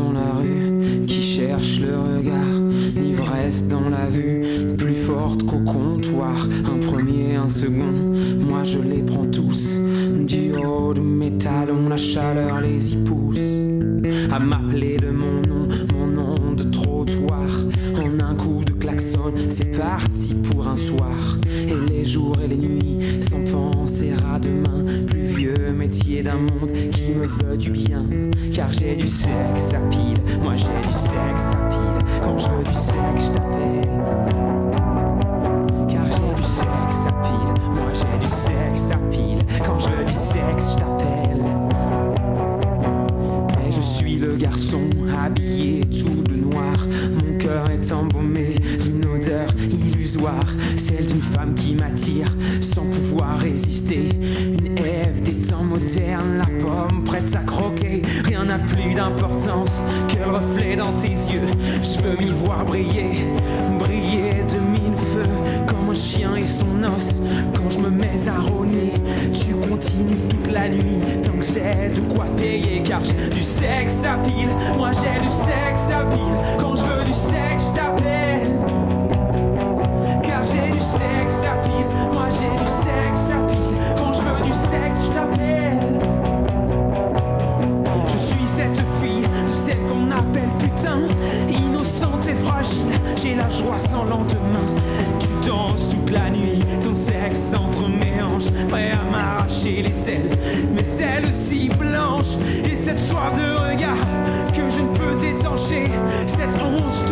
dans la rue qui cherche le regard, l'ivresse dans la vue, plus forte qu'au comptoir. Un premier, un second, moi je les prends tous. Du haut de mes talons, la chaleur les y pousse à m'appeler de mon nom de trottoir. En un coup de klaxon, c'est parti pour un soir. Et les jours et les nuits, sans penser à demain. Plus vieux métier d'un monde qui me veut du bien. Car j'ai du sexe à pile, moi j'ai du sexe à pile. Quand je veux du sexe, je t'appelle. Car j'ai du sexe à pile, moi j'ai du sexe à pile. Quand je veux du sexe, je t'appelle. Mais je suis le garçon habillé tout de noir. Mon cœur est embaumé d'une odeur illusoire, celle d'une femme qui m'attire sans pouvoir résister. Une Ève des temps modernes, la pomme prête à croquer. Rien n'a plus d'importance que le reflet dans tes yeux. Je veux m'y voir briller, briller de mille feux, comme un chien et son os. Quand je me mets à rogner, tu continues toute la nuit, tant que j'ai de quoi payer. Car j'ai du sexe à pile, moi j'ai du sexe à pile. Quand je veux du sexe, je t'appelle. Car j'ai du sexe à pile, moi j'ai du sexe à pile. Quand je veux du sexe, je t'appelle. Je suis cette fille, de celle qu'on appelle putain, innocente et fragile, j'ai la joie sans lendemain. Tu danses toute la nuit, ton sexe entre mes hanches, prêt à m'arracher les ailes, mes ailes si blanches. Et cette soif de regard que je ne peux étancher, cette honte